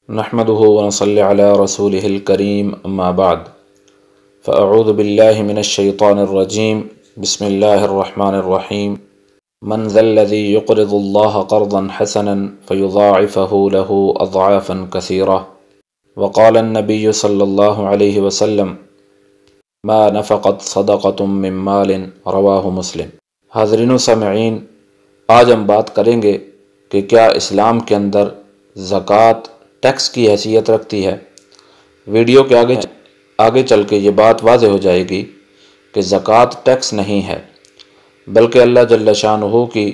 نحمده ونصلي على رسوله الكريم أما بعد فأعوذ بالله من الشيطان الرجيم بسم الله الرحمن الرحيم من ذا الذي يقرض الله قرضا حسنا فيضاعفه له أضعافا كثيرة وقال النبي صلى الله عليه وسلم ما نفقت صدقة من مال رواہ مسلم۔ حاضرین و سامعین، آج ہم بات کریں گے کہ کیا اسلام کے اندر زکوٰۃ ٹیکس کی حیثیت رکھتی ہے۔ ویڈیو کے آگے چل کے یہ بات واضح ہو جائے گی کہ زکوٰۃ ٹیکس نہیں ہے، بلکہ اللہ جل شانہ کی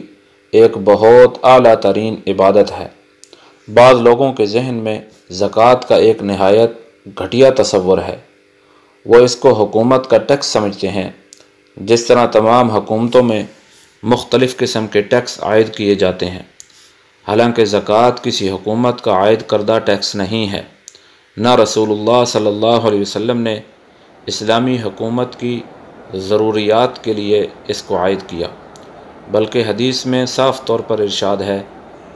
ایک بہت اعلیٰ ترین عبادت ہے۔ بعض لوگوں کے ذہن میں زکوٰۃ کا ایک نہایت گھٹیا تصور ہے، وہ اس کو حکومت کا ٹیکس سمجھتے ہیں، جس طرح تمام حکومتوں میں مختلف قسم کے ٹیکس عائد کیے جاتے ہیں۔ حالانکہ زکوٰۃ کسی حکومت کا عائد کردہ ٹیکس نہیں ہے، نہ رسول اللہ صلی اللہ علیہ وسلم نے اسلامی حکومت کی ضروریات کے لیے اس کو عائد کیا، بلکہ حدیث میں صاف طور پر ارشاد ہے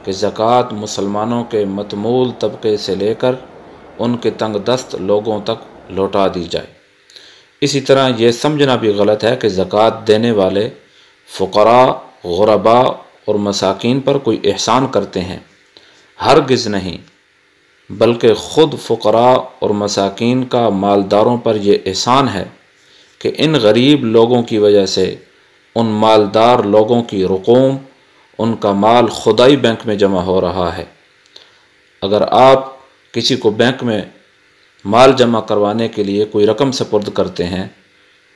کہ زکوٰۃ مسلمانوں کے متمول طبقے سے لے کر ان کے تنگ دست لوگوں تک لوٹا دی جائے۔ اسی طرح یہ سمجھنا بھی غلط ہے کہ زکوٰۃ دینے والے فقراء، غرباء اور مساکین پر کوئی احسان کرتے ہیں، ہرگز نہیں، بلکہ خود فقراء اور مساکین کا مالداروں پر یہ احسان ہے کہ ان غریب لوگوں کی وجہ سے ان مالدار لوگوں کی رقوم، ان کا مال خدائی بینک میں جمع ہو رہا ہے۔ اگر آپ کسی کو بینک میں مال جمع کروانے کے لیے کوئی رقم سپرد کرتے ہیں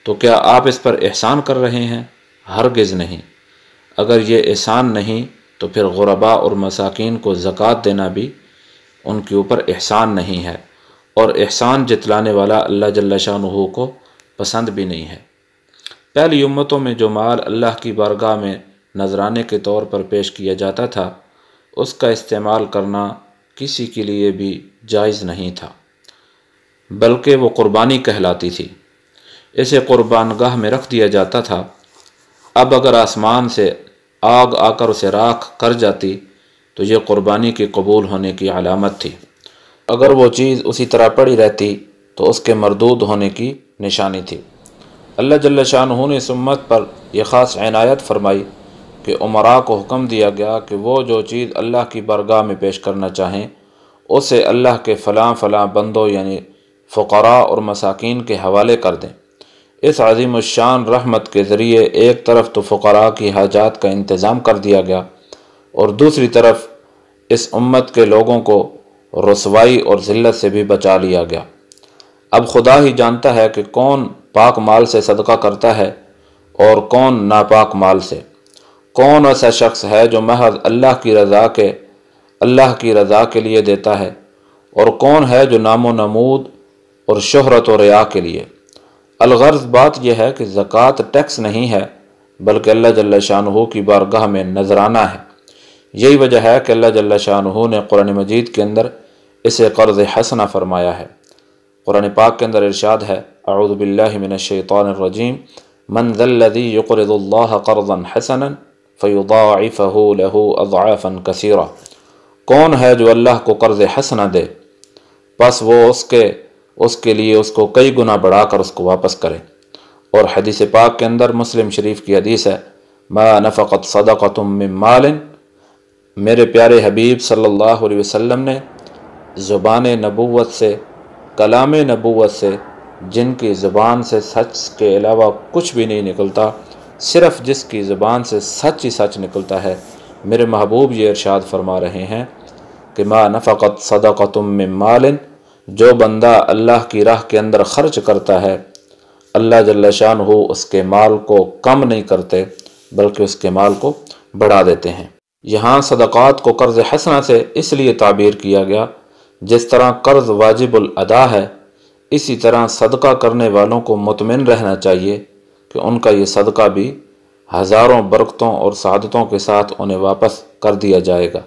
تو کیا آپ اس پر احسان کر رہے ہیں؟ ہرگز نہیں۔ اگر یہ احسان نہیں تو پھر غرباء اور مساکین کو زکوٰۃ دینا بھی ان کے اوپر احسان نہیں ہے، اور احسان جتلانے والا اللہ جل شانہ کو پسند بھی نہیں ہے۔ پہلی امتوں میں جو مال اللہ کی بارگاہ میں نذرانے کے طور پر پیش کیا جاتا تھا، اس کا استعمال کرنا کسی کے لیے بھی جائز نہیں تھا، بلکہ وہ قربانی کہلاتی تھی، اسے قربان گاہ میں رکھ دیا جاتا تھا۔ اب اگر آسمان سے آگ آ کر اسے راکھ کر جاتی تو یہ قربانی کے قبول ہونے کی علامت تھی، اگر وہ چیز اسی طرح پڑی رہتی تو اس کے مردود ہونے کی نشانی تھی۔ اللہ جل شانہ نے اس امت پر یہ خاص عنایت فرمائی کہ امراء کو حکم دیا گیا کہ وہ جو چیز اللہ کی بارگاہ میں پیش کرنا چاہیں اسے اللہ کے فلاں فلاں بندوں یعنی فقراء اور مساکین کے حوالے کر دیں۔ اس عظیم الشان رحمت کے ذریعے ایک طرف تو فقراء کی حاجات کا انتظام کر دیا گیا، اور دوسری طرف اس امت کے لوگوں کو رسوائی اور ذلت سے بھی بچا لیا گیا۔ اب خدا ہی جانتا ہے کہ کون پاک مال سے صدقہ کرتا ہے اور کون ناپاک مال سے، کون ایسا شخص ہے جو محض اللہ کی رضا کے لیے دیتا ہے، اور کون ہے جو نام و نمود اور شہرت و ریا کے لیے۔ الغرض بات یہ ہے کہ زکوٰۃ ٹیکس نہیں ہے، بلکہ اللہ جل شانہ کی بارگاہ میں نذرانہ ہے۔ یہی وجہ ہے کہ اللہ جل شانہ نے قرآن مجید کے اندر اسے قرض حسنہ فرمایا ہے۔ قرآن پاک کے اندر ارشاد ہے، اعوذ باللہ من الشیطان الرجیم، من ذا الذی یقرض اللہ قرضا حسنا فیضاعفہ لہ اضعافا کثیرہ۔ کون ہے جو اللہ کو قرض حسنہ دے، پس وہ اس کے لیے اس کو کئی گنا بڑھا کر اس کو واپس کرے۔ اور حدیث پاک کے اندر مسلم شریف کی حدیث ہے، ما نفقت صدقۃ من مال، میرے پیارے حبیب صلی اللہ علیہ وسلم نے زبان نبوت سے، کلام نبوت سے، جن کی زبان سے سچ کے علاوہ کچھ بھی نہیں نکلتا، صرف جس کی زبان سے سچ ہی سچ نکلتا ہے، میرے محبوب یہ ارشاد فرما رہے ہیں کہ ما نفقت صدقۃ من مال، جو بندہ اللہ کی راہ کے اندر خرچ کرتا ہے، اللہ جل شانہ اس کے مال کو کم نہیں کرتے بلکہ اس کے مال کو بڑھا دیتے ہیں۔ یہاں صدقات کو قرض حسنہ سے اس لیے تعبیر کیا گیا، جس طرح قرض واجب الادا ہے، اسی طرح صدقہ کرنے والوں کو مطمئن رہنا چاہیے کہ ان کا یہ صدقہ بھی ہزاروں برکتوں اور سعادتوں کے ساتھ انہیں واپس کر دیا جائے گا۔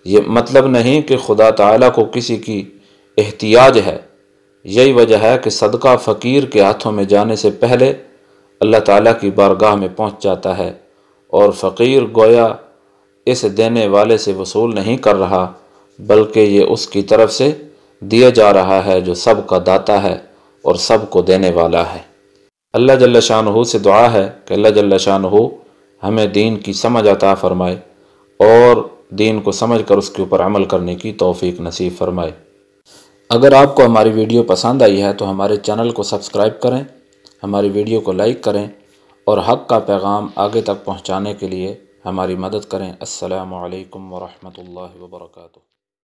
یہ مطلب نہیں کہ خدا تعالیٰ کو کسی کی احتیاج ہے، یہی وجہ ہے کہ صدقہ فقیر کے ہاتھوں میں جانے سے پہلے اللہ تعالیٰ کی بارگاہ میں پہنچ جاتا ہے، اور فقیر گویا اس دینے والے سے وصول نہیں کر رہا بلکہ یہ اس کی طرف سے دیا جا رہا ہے جو سب کا داتا ہے اور سب کو دینے والا ہے۔ اللہ جل شانہ سے دعا ہے کہ اللہ جل شانہ ہمیں دین کی سمجھ عطا فرمائے اور دین کو سمجھ کر اس کے اوپر عمل کرنے کی توفیق نصیب فرمائے۔ اگر آپ کو ہماری ویڈیو پسند آئی ہے تو ہمارے چینل کو سبسکرائب کریں، ہماری ویڈیو کو لائک کریں اور حق کا پیغام آگے تک پہنچانے کے لیے ہماری مدد کریں۔ السلام علیکم ورحمۃ اللہ وبرکاتہ۔